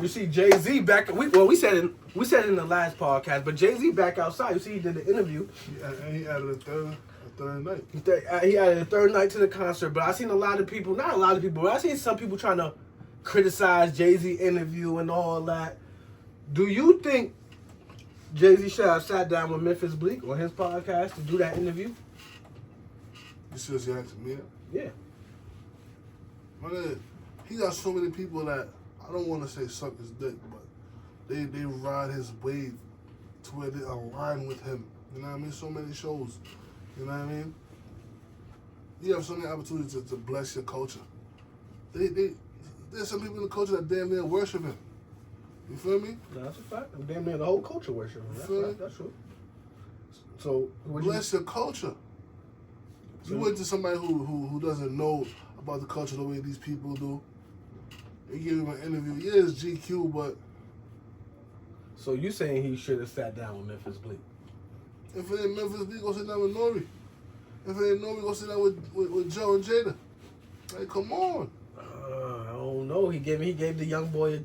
You see Jay-Z back. We said it in the last podcast, but Jay-Z back outside. You see, he did the interview. And he added a third night. He added a third night to the concert. But I seen a lot of people, not a lot of people, but I seen some people trying to criticize Jay-Z interview and all that. Do you think Jay-Z should have sat down with Memphis Bleek on his podcast to do that interview? You seriously asking me that? Yeah. Man, he got so many people that I don't want to say suck his dick, but they ride his wave to where they align with him. You know what I mean? So many shows. You know what I mean? You have so many opportunities to bless your culture. There's some people in the culture that damn near worship him. You feel me? No, that's a fact. Damn near the whole culture worship him. That's true. So bless your culture. You went to somebody who doesn't know about the culture the way these people do. They give him an interview. Yeah, it's GQ, but... So you saying he should have sat down with Memphis Bleek? If it ain't Memphis Bleek, go sit down with Nori. If it ain't Nori, go sit down with Joe and Jada. Like, come on. I don't know. He gave the young boy a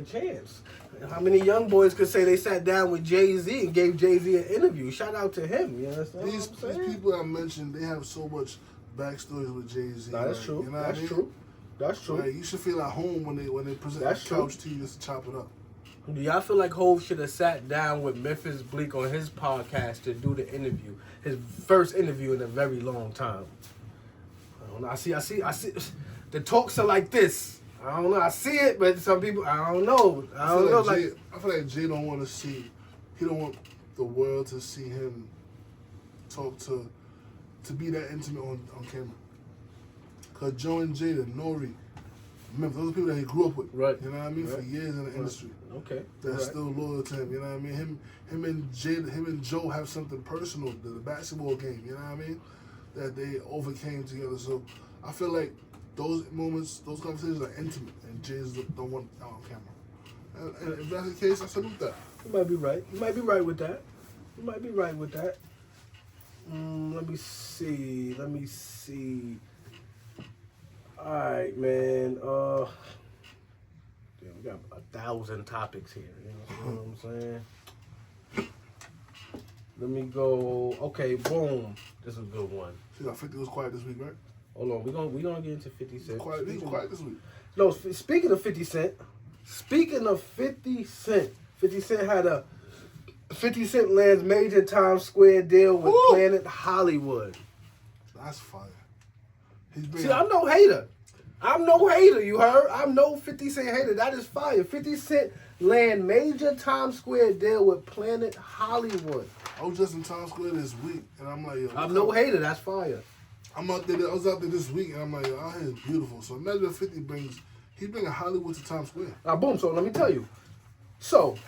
chance. How many young boys could say they sat down with Jay-Z and gave Jay-Z an interview? Shout out to him. You understand? These people I mentioned, they have so much backstories with Jay-Z. Nah, that's true. You know that's true. That's true. Like, you should feel at home when they present that couch to you just to chop it up. Do y'all feel like Hov should have sat down with Memphis Bleek on his podcast to do the interview? His first interview in a very long time. I don't know. I see. The talks are like this. I don't know. I see it, but some people, I don't know. I feel like Jay don't want to see. He don't want the world to see him talk to be that intimate on camera. Cause Joe and Jada, Nori, remember those are people that he grew up with. Right. You know what I mean? Right. For years in the industry. Okay. That's still loyal to him. You know what I mean? Him and Joe have something personal. The basketball game. You know what I mean? That they overcame together. So I feel like those moments, those conversations are intimate, and Jay don't want it out on camera. And if that's the case, I salute that. You might be right. You might be right with that. Let me see. All right, man. We got 1,000 topics here. You know what I'm saying? Let me go. Okay, boom. This is a good one. See, 50 was quiet this week, right? Hold on, we gonna get into 50 Cent. He was quiet this week. No, speaking of 50 Cent, 50 Cent had a 50 Cent lands major Times Square deal with Planet Hollywood. That's fire. See, I'm no hater. You heard? I'm no 50 Cent hater. That is fire. 50 Cent land major Times Square deal with Planet Hollywood. I was just in Times Square this week, and I'm like, yo. I'm no hater. That's fire. I was out there this week, and I'm like, yo, out here is beautiful. So imagine if 50 he's bringing Hollywood to Times Square. Now, boom. So let me tell you. So,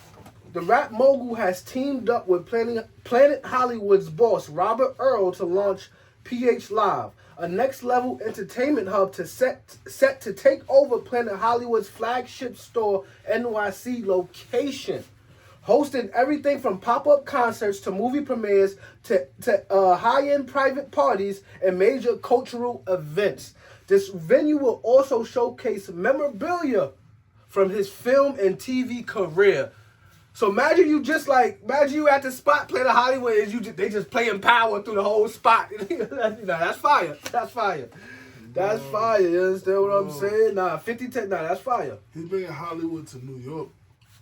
the rap mogul has teamed up with Planet Hollywood's boss, Robert Earl, to launch PH Live, a next-level entertainment hub set to take over Planet Hollywood's flagship store NYC location. Hosting everything from pop-up concerts to movie premieres to high-end private parties and major cultural events. This venue will also showcase memorabilia from his film and TV career. So imagine you at the spot Planet Hollywood and they just playing Power through the whole spot. That's fire. That's fire. That's fire. You understand what I'm saying? that's fire. He's bringing Hollywood to New York.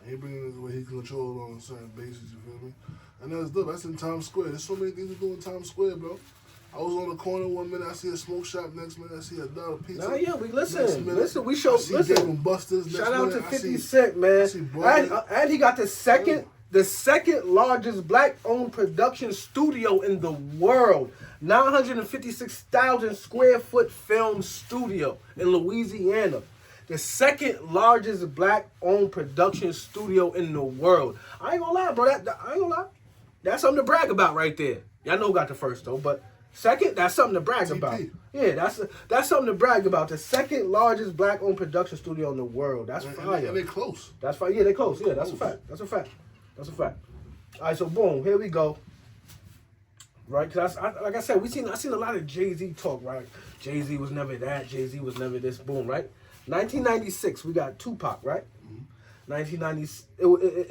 He bringing it where he can control on a certain basis, you feel me? And that's dope. That's in Times Square. There's so many things to do in Times Square, bro. I was on the corner one minute, I see a smoke shop. Next minute, I see a dollar pizza. We show. Dave & Buster's. Shout out to 50 Cent, man. And he got the second largest black-owned production studio in the world. 956,000 square foot film studio in Louisiana. The second largest black-owned production studio in the world. I ain't gonna lie, bro. I ain't gonna lie. That's something to brag about right there. Y'all know who got the first, though. But second, that's something to brag about. Yeah, that's something to brag about. The second largest black-owned production studio in the world. That's fire. And they close. That's fire. Yeah, they close. Yeah, that's a fact. All right, so boom. Here we go. Right? Because like I said, I seen a lot of Jay-Z talk, right? Jay-Z was never that. Jay-Z was never this. Boom, right? 1996, we got Tupac, right? Mm-hmm. 1990,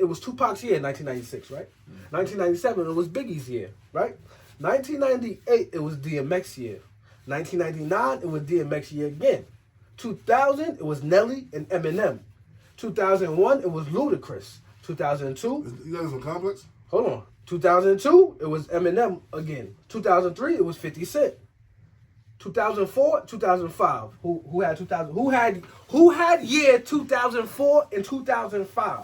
it was Tupac's year, 1996, right? 1997, it was Biggie's year, right? 1998, it was DMX year. 1999, it was DMX year again. 2000, it was Nelly and Eminem. 2001, it was Ludacris. 2002, You guys from Complex? hold on. 2002, it was Eminem again. 2003, it was 50 Cent. 2004, 2005. Who had 2000? Who had year 2004 and 2005?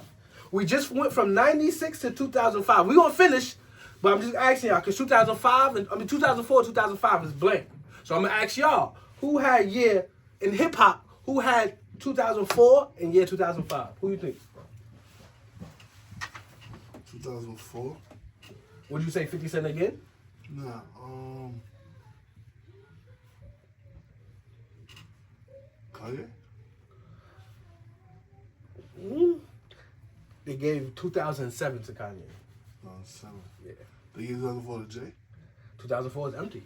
We just went from 96 to 2005. We gonna finish, but I'm just asking y'all because 2004, 2005 is blank. So I'm gonna ask y'all who had year in hip hop? Who had 2004 and year 2005? Who you think? 2004. Would you say 50 Cent again? Nah. Kanye. They gave 2007 to Kanye. 2007. Yeah. They gave 2004 to Jay. 2004 is empty.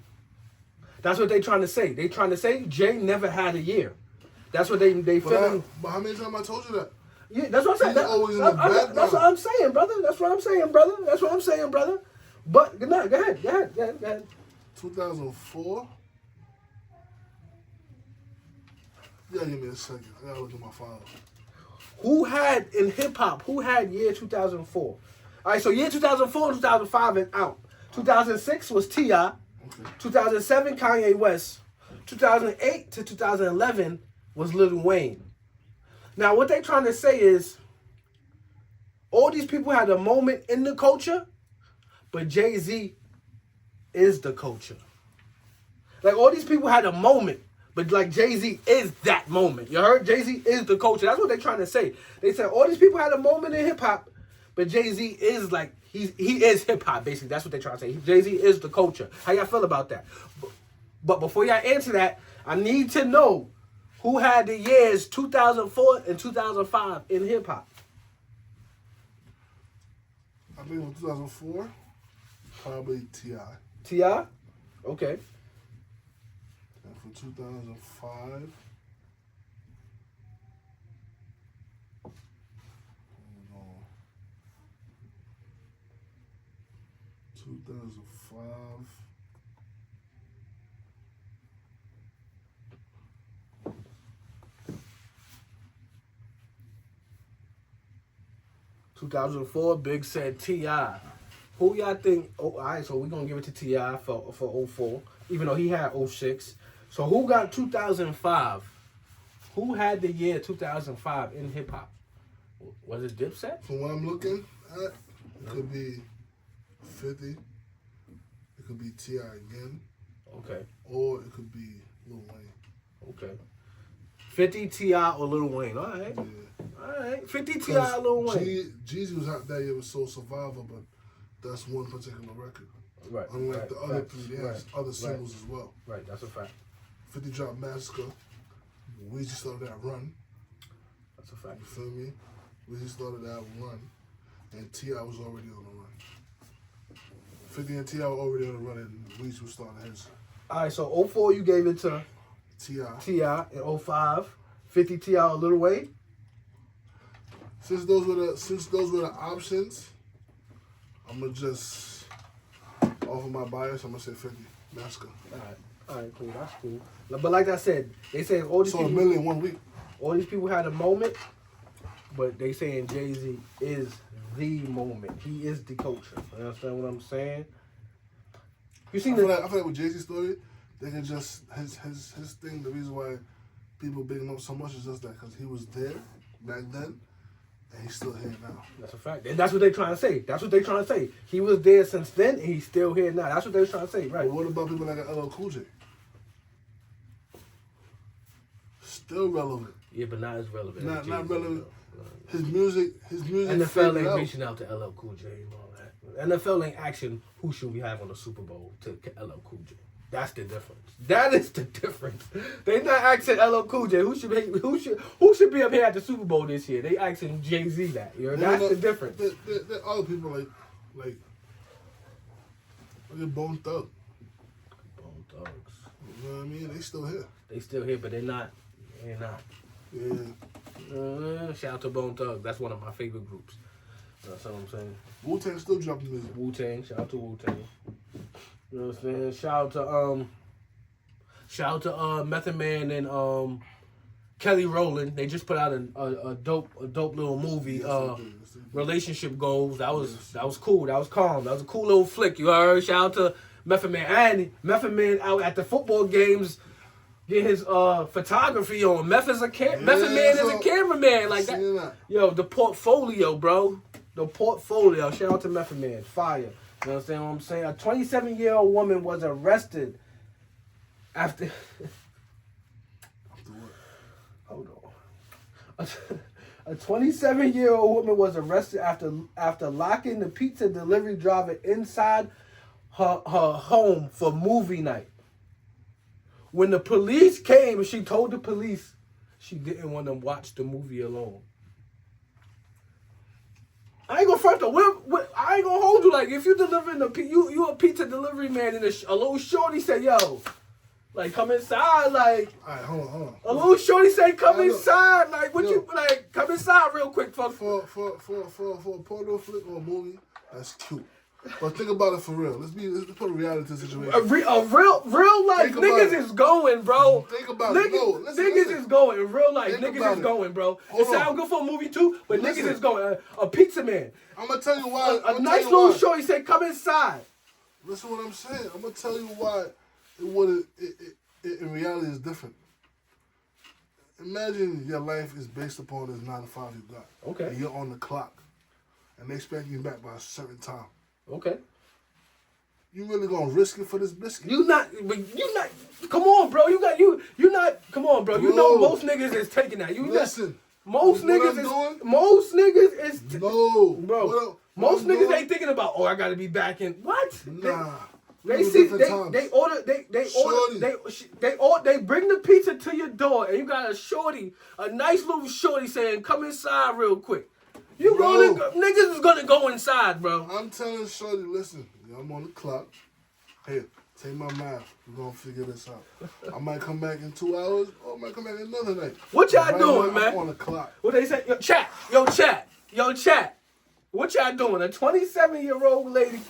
That's what they trying to say. They trying to say Jay never had a year. That's what they feeling. But how many times I told you that? Yeah, that's what I'm saying. He's always in the background. That's what I'm saying, brother. That's what I'm saying, brother. That's what I'm saying, brother. But go ahead. 2004. You gotta give me a second. I gotta look at my file. Who had in hip hop? Who had year 2004? All right, so year 2004 and 2005 is out. 2006 was T.I. Okay. 2007 Kanye West. 2008 to 2011 was Lil Wayne. Now, what they trying to say is all these people had a moment in the culture, but Jay-Z is the culture. Like, all these people had a moment, but, like, Jay-Z is that moment. You heard? Jay-Z is the culture. That's what they're trying to say. They said all these people had a moment in hip-hop, but Jay-Z is, like, he is hip-hop, basically. That's what they're trying to say. Jay-Z is the culture. How y'all feel about that? But before y'all answer that, I need to know who had the years 2004 and 2005 in hip-hop. I think in 2004, probably T.I. T.I.? Okay. And for 2005, 2005. Big said T.I. Who y'all think? Oh, all right, so we're going to give it to T.I. for 04, even though he had 06. So who got 2005? Who had the year 2005 in hip-hop? Was it Dipset? From what I'm looking at, it could be 50. It could be T.I. again. Okay. Or it could be Lil Wayne. Okay. 50 T.I. or Lil Wayne. All right. Yeah. All right. 50 T.I. or Lil Wayne. Jeezy was out that year with Soul Survivor, but that's one particular record. Right. Unlike right, the other right, three, they had other singles as well. Right, that's a fact. 50 Drop Massacre. Weezy started that run. That's a fact. You feel me? Weezy started that run. And T.I. was already on the run. 50 and T.I. were already on the run, and Weezy was starting his. All right, so 04 you gave it to T.I. T.I. and 05. 50 T.I. or Lil Wayne. Since those were the options, I'm gonna just offer my bias. I'm gonna say 50 Massacre. All right, cool. That's cool. But like I said, they say all these Sold people, $1 million 1 week. all these people had a moment, but they saying Jay-Z is the moment. He is the culture. You understand what I'm saying? You I seen feel like with Jay-Z's story, they can just his thing. The reason why people big him up so much is just that because he was there back then, and he's still here now. That's a fact. And that's what they're trying to say. That's what they're trying to say. He was there since then, and he's still here now. That's what they're trying to say, right? But what about people like LL Cool J? Still relevant. Yeah, but not as relevant. Not as Jay-Z, relevant. though. His music. NFL faded ain't out. reaching out to LL Cool J and all that. NFL ain't asking who should we have on the Super Bowl to LL Cool J. That's the difference. That is the difference. They not asking LL Cool J who should be up here at the Super Bowl this year. They asking Jay-Z that. You know, that's the difference. There are other people like Bone Thug. Bone Thugs. You know what I mean? They still here. They still here, but they're not. Yeah. Shout out to Bone Thugs. That's one of my favorite groups. That's what I'm saying. Wu-Tang still dropping music. Wu-Tang. Shout out to Wu-Tang. You know what I'm saying? Shout out to Method Man and Kelly Rowland. They just put out a dope little movie. Yes, they did. Relationship Goals. That was cool. That was calm. That was a cool little flick. You heard? Shout out to Method Man. And Method Man out at the football games get his photography on. Method Man is a cameraman. Like that. Yo, the portfolio, bro. The portfolio. Shout out to Method Man. Fire. You understand what I'm saying? A 27-year-old woman was arrested after. Hold on. A 27-year-old woman was arrested after locking the pizza delivery driver inside her home for movie night. When the police came, she told the police she didn't want to watch the movie alone. I ain't gonna front though. I ain't gonna hold you. Like, if you delivering you a pizza delivery man, and a little shorty said, "Yo, like, come inside." Like, all right, hold on. A little shorty said, "Come inside." Like, come inside real quick, fuck. For a porno flick or a movie, that's cute. But think about it for real. Let's put a reality situation. A real life niggas is going, bro. Think about it. No, listen. Is going. In real life, niggas is going, bro. It sound good for a movie too, but niggas is going. A pizza man. I'm gonna tell you why. A nice little shorty said, "Come inside." Listen what I'm saying. I'm gonna tell you why it in reality is different. Imagine your life is based upon this 9 to 5 you got. Okay. And you're on the clock, and they expect you back by a certain time. Okay. You really gonna risk it for this biscuit? You not. Come on, bro. You not. Come on, bro. You know most niggas is taking that. Listen. Most niggas is. Bro. Most niggas ain't thinking about. Oh, I gotta be back in. What? Nah. They bring the pizza to your door, and you got a nice little shorty saying, "Come inside real quick." Niggas is gonna go inside, bro. I'm telling shorty, listen, I'm on the clock. Here, take my math. We're gonna figure this out. I might come back in 2 hours, or I might come back another night. What y'all doing, man? I'm on the clock. What they say? Yo, chat. What y'all doing? A 27-year-old lady.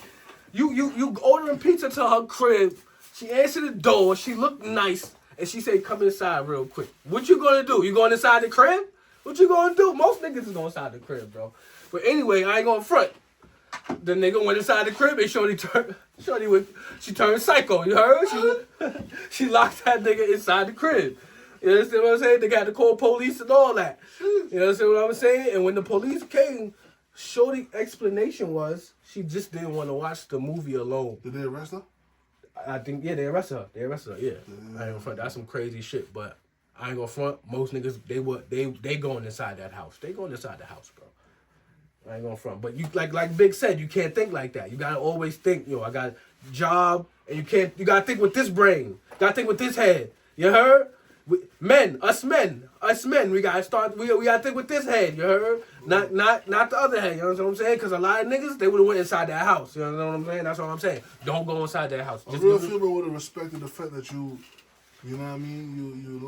You ordering pizza to her crib. She answered the door. She looked nice, and she said, "Come inside real quick." What you gonna do? You going inside the crib? What you gonna do? Most niggas is going inside the crib, bro. But anyway, I ain't gonna front. The nigga went inside the crib and she turned psycho. You heard? She locked that nigga inside the crib. You understand what I'm saying? They got to call police and all that. You understand what I'm saying? And when the police came, shorty explanation was she just didn't want to watch the movie alone. Did they arrest her? I think, yeah, they arrested her. Yeah. I ain't gonna front. That's some crazy shit, but I ain't gonna front. Most niggas, they going inside that house. They going inside the house, bro. I ain't gonna front. But you like Big said, you can't think like that. You gotta always think, I got a job, and you gotta think with this brain. You gotta think with this head. You heard? Us men, we gotta start. We gotta think with this head. You heard? Not the other head. You know what I'm saying? Because a lot of niggas, they would have went inside that house. You know what I'm saying? That's what I'm saying. Don't go inside that house. A real female would have respected the fact that you know what I mean? You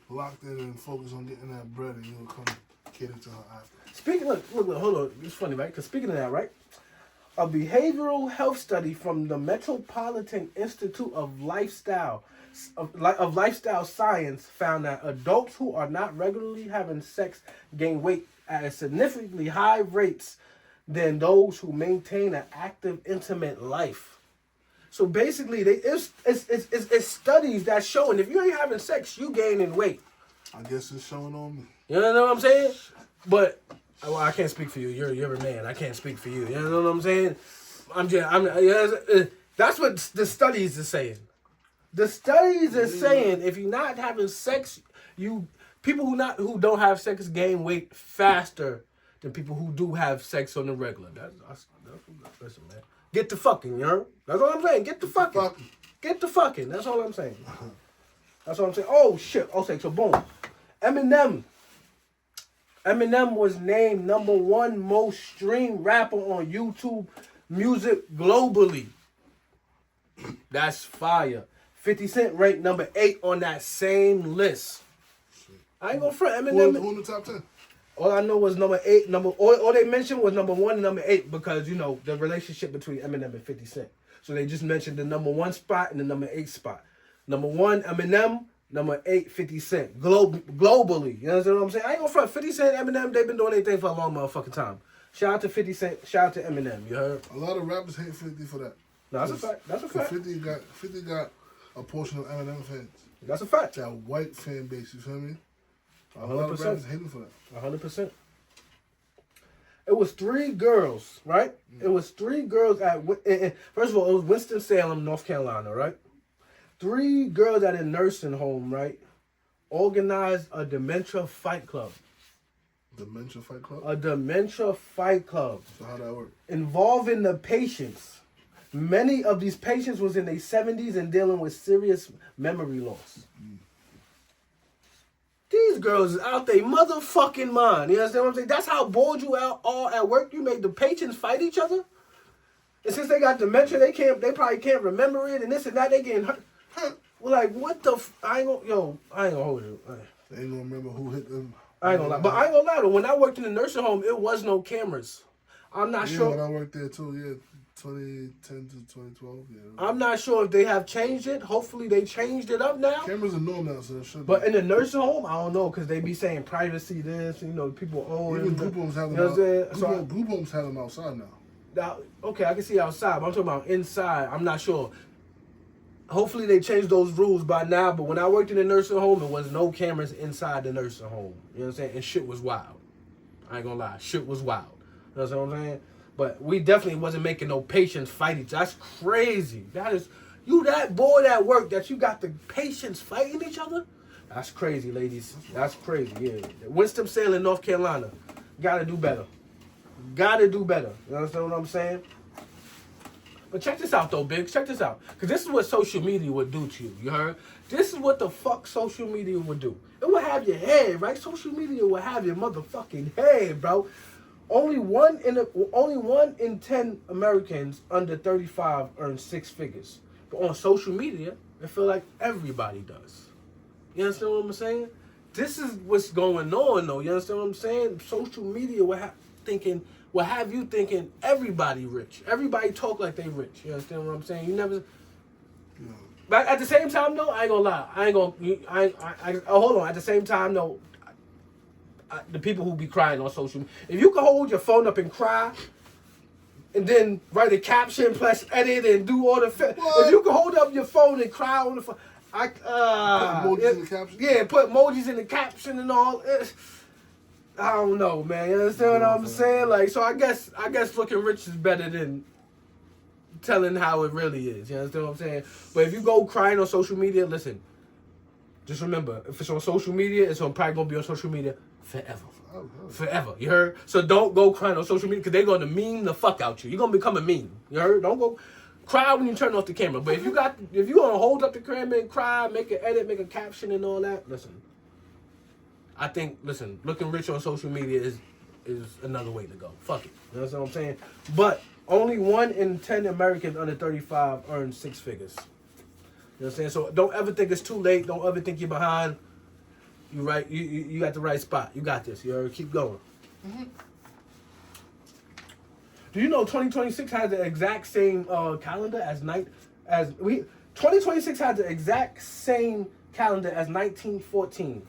locked in and focused on getting that bread, and you would come cater to her after. Look, hold on. It's funny, right? Because speaking of that, right? A behavioral health study from the Metropolitan Institute of Lifestyle Science found that adults who are not regularly having sex gain weight at a significantly high rates than those who maintain an active, intimate life. So basically, it's studies that showing if you ain't having sex, you gaining weight. I guess it's showing on me. You know what I'm saying? But I can't speak for you. You're a man. I can't speak for you. You know what I'm saying? That's what the studies are saying. The studies are saying if you're not having sex, people who don't have sex gain weight faster than people who do have sex on the regular. Listen, man. Get the fucking, you know? That's all I'm saying. Get the fucking. Get the fucking. That's all I'm saying. That's all I'm saying. Oh shit. Okay, so boom. Eminem was named #1 most streamed rapper on YouTube Music globally. That's fire. 50 Cent ranked #8 on that same list. I ain't gonna front Who Eminem. in the top 10? All I know was number 8. All they mentioned was number 1 and number 8 because you know the relationship between Eminem and 50 Cent. So they just mentioned the number 1 spot and the number 8 spot. Number 1 Eminem, number 8 50 Cent. Globally, you know what I'm saying? I ain't gonna front 50 Cent, Eminem. They've been doing their thing for a long motherfucking time. Shout out to 50 Cent. Shout out to Eminem. You heard? A lot of rappers hate 50 for that. No, that's a fact. That's a fact. 50 got a portion of Eminem fans. That's a fact. That white fan base, you feel me? A 100%. lot of rappers hate him for that. 100%. It was 3 girls, right? It was 3 girls first of all, it was Winston-Salem, North Carolina, right? 3 girls at a nursing home, right? Organized a dementia fight club. Dementia Fight Club? A dementia fight club. So how that work? Involving the patients. Many of these patients was in their 70s and dealing with serious memory loss. These girls is out their motherfucking mind. You understand what I'm saying? That's how bored you are at work. You make the patients fight each other. And since they got dementia, they probably can't remember it and this and that. They getting hurt. Well, like, what the I ain't gonna hold you. They ain't gonna remember who hit them. I ain't gonna lie. But I ain't gonna lie though. When I worked in the nursing home, it was no cameras. I'm not sure. When I worked there too, 2010 to 2012, yeah. I'm not sure if they have changed it. Hopefully they changed it up now. Cameras are known now, so it should But be. in the nursing home, I don't know because they be saying privacy this, you know, people own. Even group homes have them group homes have them outside now. Okay, I can see outside, but I'm talking about inside. I'm not sure. Hopefully they changed those rules by now, but when I worked in the nursing home, there was no cameras inside the nursing home. You know what I'm saying? And shit was wild. I ain't gonna lie. Shit was wild. You know what I'm saying? But we definitely wasn't making no patients fight each other. That's crazy. You that bored at work that you got the patients fighting each other? That's crazy, ladies. That's crazy, yeah. Winston-Salem, North Carolina. Gotta do better. Gotta do better. You understand what I'm saying? But check this out, though, Biggs. Check this out. Because this is what social media would do to you. You heard? This is what the fuck social media would do. It would have your head, right? Social media would have your motherfucking head, bro. Only one in 10 Americans under 35 earn 6 figures. But on social media, I feel like everybody does. You understand what I'm saying? This is what's going on, though. You understand what I'm saying? Social media will have you thinking everybody rich. Everybody talk like they rich. You understand what I'm saying? You never. Yeah. But at the same time, though, I ain't gonna lie. Hold on. At the same time, though, the people who be crying on social media, if you can hold your phone up and cry, and then write a caption, plus edit and do all the, if you can hold up your phone and cry on the phone, put emojis in the caption. Yeah, put emojis in the caption and all. I don't know, man. You understand what I'm saying? Like, so I guess looking rich is better than telling how it really is. You understand what I'm saying? But if you go crying on social media, listen. Just remember, if it's on social media, it's probably gonna be on social media forever. Forever. You heard? So don't go crying on social media because they're gonna meme the fuck out you. You're gonna become a meme. You heard? Don't go cry when you turn off the camera. But if you gonna hold up the camera and cry, make an edit, make a caption and all that, listen. I think, looking rich on social media is another way to go. Fuck it. You know what I'm saying? But only 1 in 10 Americans under 35 earn 6 figures. You know what I'm saying? So don't ever think it's too late. Don't ever think you're behind. You right. You got the right spot. You got this. You heard? Keep going. Mm-hmm. Do you know 2026 has the exact same calendar as 2026 had the exact same calendar as 1914.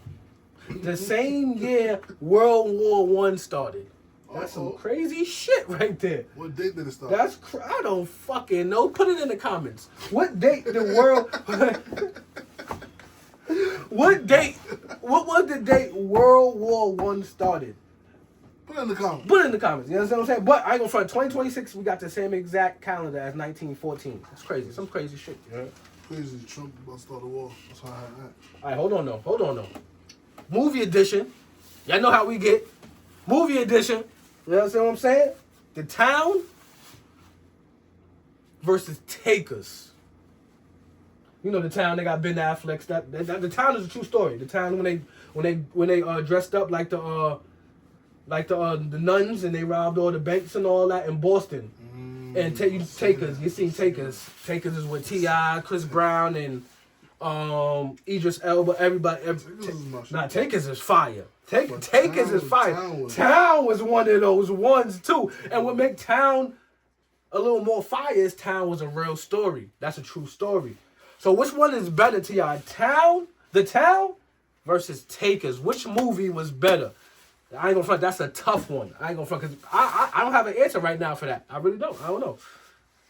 The same year World War I started. That's some crazy shit right there. What date did it start? I don't fucking know. Put it in the comments. What date the world... What was the date World War I started? Put it in the comments. Put it in the comments. You understand what I'm saying? But I ain't gonna front. 2026, we got the same exact calendar as 1914. That's crazy. Some crazy shit. You know? Crazy. Trump about to start a war. That's how I act. All right, hold on though. Movie edition. Y'all know how we get. Movie edition. You understand what I'm saying? The Town versus Takers. You know The Town. They got Ben Affleck. The Town is a true story. The Town when they dressed up like the nuns and they robbed all the banks and all that in Boston. And Takers. You seen Takers? Takers is with T.I., Chris Brown, and Idris Elba, everybody. Takers is my shit. Nah, Takers is fire. But Takers is fire. Town was one of those ones too. And what make Town a little more fire is Town was a real story. That's a true story. So which one is better to y'all? The Town versus Takers. Which movie was better? I ain't gonna front. That's a tough one. I ain't gonna front because I don't have an answer right now for that. I really don't. I don't know.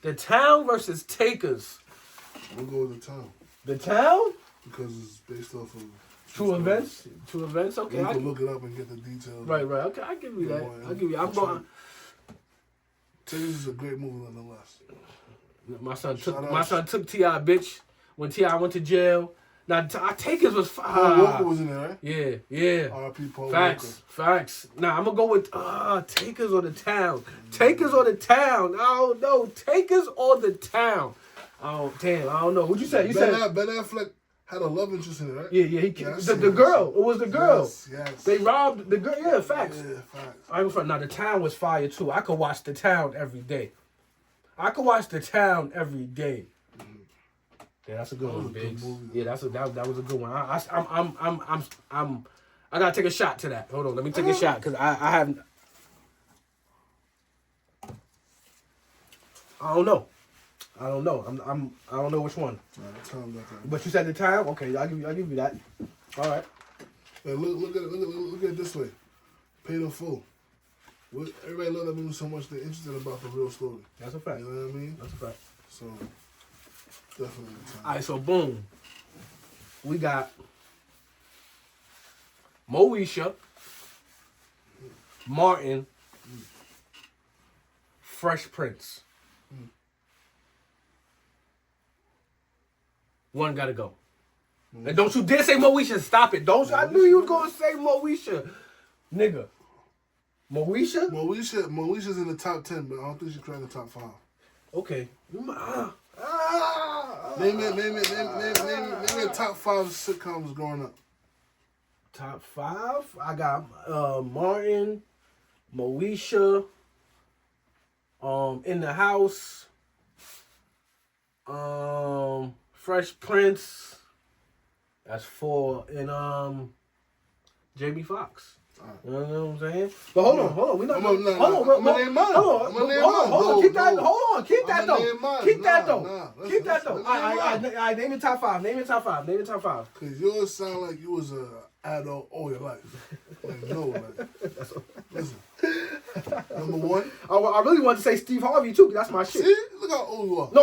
The Town versus Takers. We'll go with the Town. The Town? Because it's based off of True events. True events. Okay. You can look it up and get the details. Right. Okay. I give you that. I give you. I'm going. Takers is a great movie nonetheless. My son took T.I. bitch when T.I. went to jail. Now Takers was Paul Walker was in there, right? Yeah. R.I.P. Paul Facts. Now I'm gonna go with Takers or the Town. Takers or the Town. I don't know. Takers or the Town. Oh damn, I don't know. What'd you say? Ben Affleck had a love interest in it, right? Yeah. He the girl. It was the girl. Yes. They robbed the girl. Yeah, facts. Yeah, facts. I ain't front. Now the Town was fire too. I could watch the Town every day. Yeah, that's a good one, Biggs. Yeah, that was a good one. I gotta take a shot to that. Hold on, let me take a shot because I haven't. I don't know. I don't know which one. But you said the Town. Okay, I'll give you that. All right. Hey, look at it this way. Paid in full. Everybody love that movie so much they're interested about the real story. That's a fact. You know what I mean? That's a fact. So definitely the Town. All right, so boom. We got Moesha, Martin, Fresh Prince. One gotta go. And don't you dare say Moesha. Stop it. I knew you was gonna say Moesha. Nigga. Moesha? Moesha's in the top 10, but I don't think she's cracked the top 5. Okay. Name your top 5 sitcoms growing up. Top 5? I got Martin, Moesha, In the House, Fresh Prince. That's 4. And Jamie Foxx. You know what I'm saying? But hold on. We're not. Hold on. Keep that though. Keep that though. I name your top 5. Cause yours sound like you was a adult all your life. Listen. Number 1. I really want to say Steve Harvey too. That's my shit. See, look how old you are. No,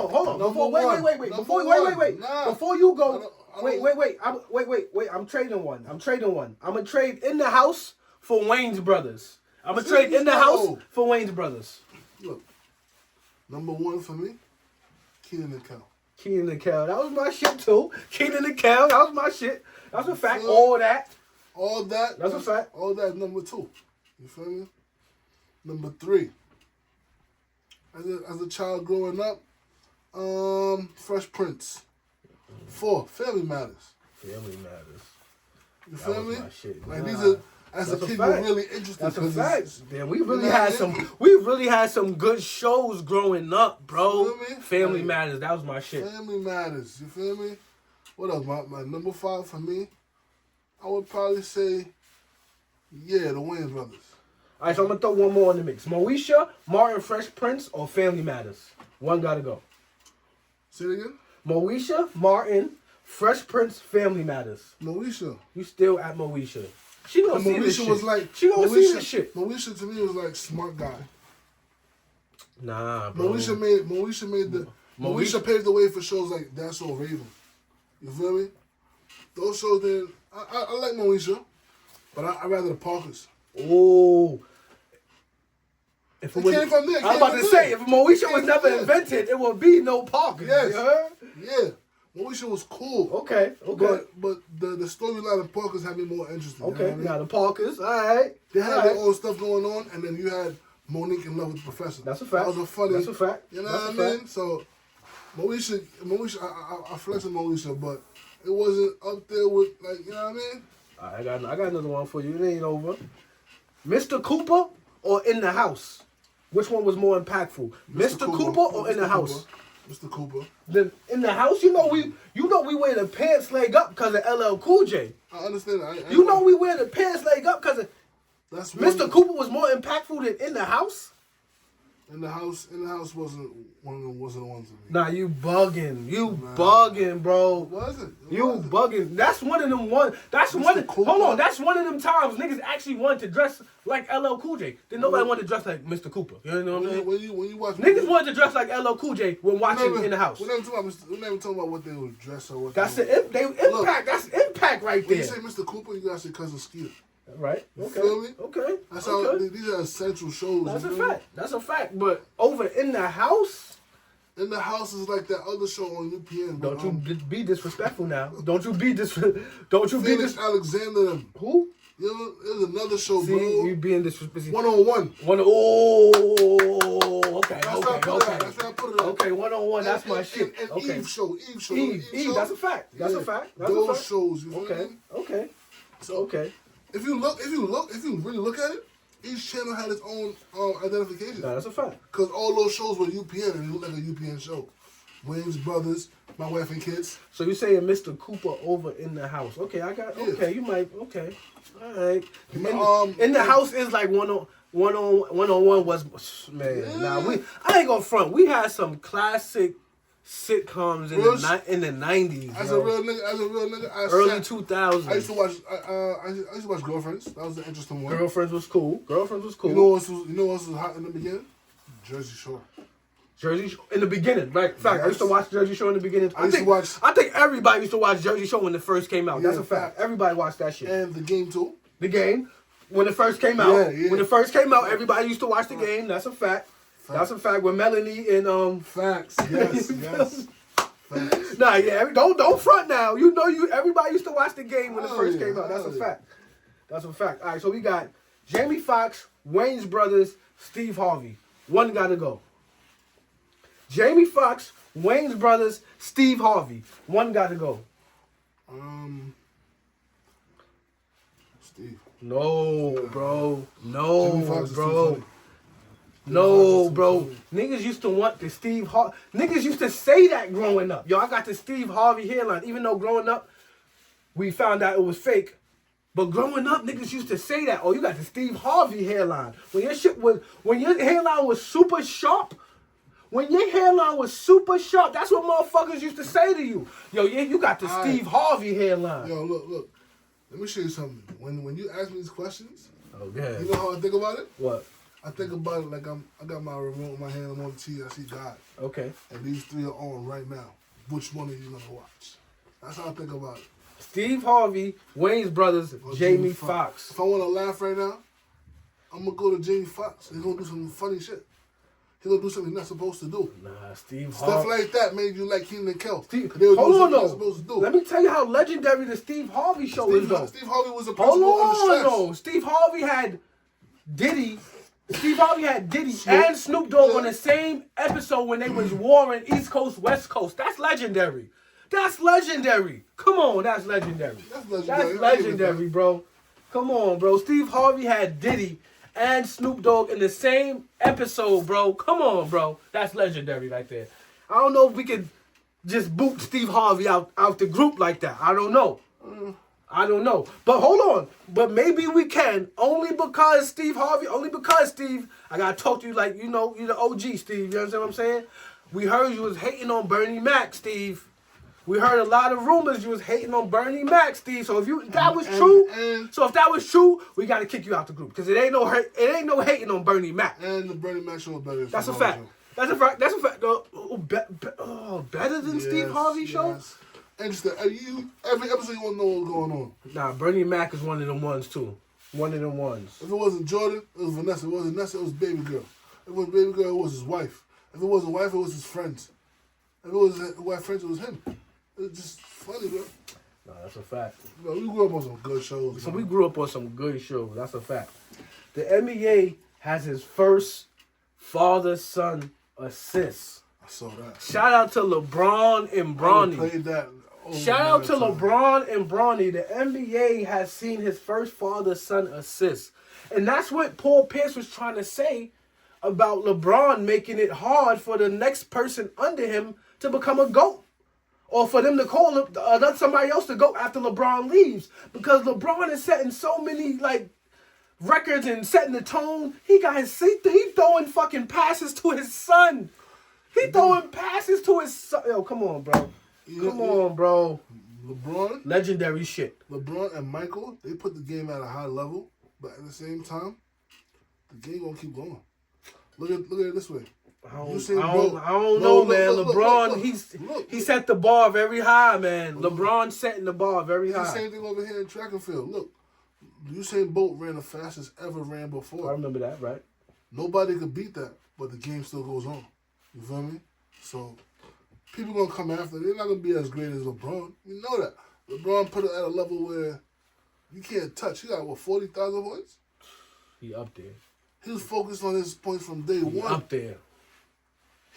hold on. Wait. Before you go. Wait. I'm trading one. I'm gonna trade In the House for Wayne's Brothers. I'm gonna trade In the House for Wayne's Brothers. Look, number 1 for me, Kenan and Kel. That was my shit too. Kenan and Kel. That was my shit. That's a fact. All that. That's a fact. All that number 2. You feel me? Number 3. As a child growing up, Fresh Prince. 4. Family Matters. You feel me? Like these are as a kid we're really interested. That's a fact. Man, we really had some good shows growing up, bro. You feel me? Family Matters. That was my shit. Family Matters. You feel me? What else? My number 5 for me, I would probably say, the Wayans Brothers. All right, so I'm gonna throw one more in the mix. Moesha, Martin, Fresh Prince, or Family Matters. One gotta go. Say it again. Moesha, Martin, Fresh Prince, Family Matters. Moesha. You still at Moesha? She gonna see this shit. She gonna see this shit. Moesha to me was like smart guy. Nah, bro. Moesha paved the way for shows like That's So Raven. You feel me? Those shows then I like Moesha, but I rather the Parkers. Oh. If Moesha was never invented, it would be no Parkers. Yes. Yeah. Moesha was cool. Okay. But the storyline of Parkers had me more interested. Okay. You know what I mean? Now the Parkers, all right. They had their own stuff going on, and then you had Monique in Love with the Professor. That's a fact. That was a funny. That's a fact. You know what I mean? So Moesha, I flex with Moesha, but it wasn't up there with you know what I mean? I got another one for you. It ain't over. Mr. Cooper or In the House? Which one was more impactful? Mr. Cooper or In the House? Mr. Cooper. In the house, you know we wear the pants leg up because of LL Cool J. I understand. We wear the pants leg up because of Mr. Cooper was more impactful than in the house. In the house wasn't one of the ones. Nah, you bugging. Bugging, bro. Was it? Bugging. That's one of them one. That's Mr. one. Cooper. Hold on. That's one of them times niggas actually wanted to dress like LL Cool J. Then nobody wanted to dress like Mr. Cooper. You know what I'm saying? When you watch Niggas wanted to dress like LL Cool J when watching in the house. We're never talking about what they would dress or what. That's the impact. Look, that's impact right when there. you say Mr. Cooper, you gotta say Cousin Skeeter. Right. You Okay. feel me? Okay. That's okay. how these are essential shows. That's a you know? fact. That's a fact. But over in the house, In the house is like that other show on UPN. don't you be disrespectful now. Don't you be Don't you be Felix dis. Alexander them. Who? You know, there's another show, See, bro. you being disrespectful. 101. Okay. That's where I put it at. That's where I put it at. Okay, 101. That's my shit. And Okay. Eve show. Eve. That's a fact. That's a fact. That's Those a fact. shows. You feel Okay. me? Okay. So Okay. if you really look at it, each channel had its own identification. No, that's a fact. Because all those shows were UPN and it looked like a UPN show. Wayne's Brothers, My Wife and Kids. So you're saying Mr. Cooper over in the house? Okay, I got. Yeah. Okay, you might. Okay, all right. In the and- house is like one on one was man. Yeah. Nah, I ain't gonna front. We had some classic sitcoms in the 90s. As a real nigga, early 2000s. I used to watch. I used to watch Girlfriends. That was the interesting one. Girlfriends was cool. You know what was hot in the beginning? Jersey Shore. Jersey Shore in the beginning, right? Fact. I used to watch Jersey Shore in the beginning. I think everybody used to watch Jersey Shore when it first came out. Yeah, That's a fact. Everybody watched that shit. And The Game too. The Game, when it first came out. Yeah. When it first came out, everybody used to watch The Game. That's a fact. That's a fact. With Melanie and Facts. Yes. Facts. Nah, yeah. Don't front now. Everybody used to watch The Game when it first came out. That's a fact. That's a fact. All right, so we got Jamie Foxx, Wayne's Brothers, Steve Harvey. One gotta go. Jamie Foxx, Wayne's Brothers, Steve Harvey. One gotta go. Steve. No, bro. No, Jamie Foxx is too bro. funny. No, bro. Niggas used to want the Steve Harvey. Niggas used to say that growing up. Yo, I got the Steve Harvey hairline. Even though growing up, we found out it was fake. But growing up, niggas used to say that. Oh, you got the Steve Harvey hairline. When your hairline was super sharp, that's what motherfuckers used to say to you. Yo, yeah, you got the Steve Harvey hairline. Yo, look. Let me show you something. When you ask me these questions, Okay. you know how I think about it? What? I think about it like I got my remote in my hand, I'm on the TV, I see God. Okay. And these three are on right now. Which one are you gonna watch? That's how I think about it. Steve Harvey, Wayne's Brothers, Or Jamie Foxx. If I wanna laugh right now, I'm gonna go to Jamie Foxx. He's gonna do some funny shit. He's gonna do something he's not supposed to do. Nah, Steve Stuff Harvey. like that made you like Keenan and Kel. Steve, They were doing hold on, something they're though. not supposed to do. Let me tell you how legendary the Steve Harvey show is, though. Steve Harvey was a Hold principal under on, stress. though. Steve Harvey had Diddy. And Snoop Dogg on the same episode when they was warring East Coast, West Coast. That's legendary. That's legendary. Come on, that's legendary. That's legendary, bro. Come on, bro. Steve Harvey had Diddy and Snoop Dogg in the same episode, bro. Come on, bro. That's legendary right there. I don't know if we could just boot Steve Harvey out the group like that. I don't know. But hold on. But maybe we can. Only because Steve, I gotta talk to you like, you're the OG, Steve. You understand what I'm saying? We heard you was hating on Bernie Mac, Steve. We heard a lot of rumors you was hating on Bernie Mac, Steve. So if that was true, we gotta kick you out the group. Because it ain't no hating on Bernie Mac. And the Bernie Mac show was better. That's a fact. That's a fact. Better than Steve Harvey show? Yes. Interesting. Every episode you want to know what's going on. Nah, Bernie Mac is one of them ones too. One of them ones. If it wasn't Jordan, it was Vanessa. If it wasn't Vanessa, it was Baby Girl. If it was Baby Girl, it was his wife. If it wasn't wife, it was his friends. If it was his wife friends, it was him. It's just funny, bro. Nah, that's a fact. We grew up on some good shows. So we grew up on some good shows. That's a fact. The NBA has his first father-son assist. I saw that. Shout out to LeBron and Bronny. Played that. Shout out to LeBron and Bronny. The NBA has seen his first father-son assist. And that's what Paul Pierce was trying to say about LeBron making it hard for the next person under him to become a GOAT. Or for them to call somebody else to go after LeBron leaves. Because LeBron is setting so many, like, records and setting the tone. He throwing fucking passes to his son. He throwing passes to his son. Yo, come on, bro. Come on, bro. LeBron. Legendary shit. LeBron and Michael, they put the game at a high level. But at the same time, the game gonna keep going. Look at it this way. I don't know, man. LeBron, he set the bar very high, man. LeBron setting the bar very high. It's the same thing over here in track and field. Look, Usain Bolt ran the fastest ever ran before. I remember that, right? Nobody could beat that, but the game still goes on. You feel me? So people gonna come after. They're not gonna be as great as LeBron. You know that. LeBron put it at a level where you can't touch. He got 40,000 points. He up there. He was focused on his points from day one. Up there.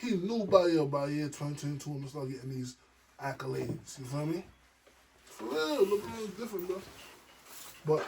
He knew by year 2022 I'm gonna start getting these accolades. You feel me? For real, LeBron's different, bro. But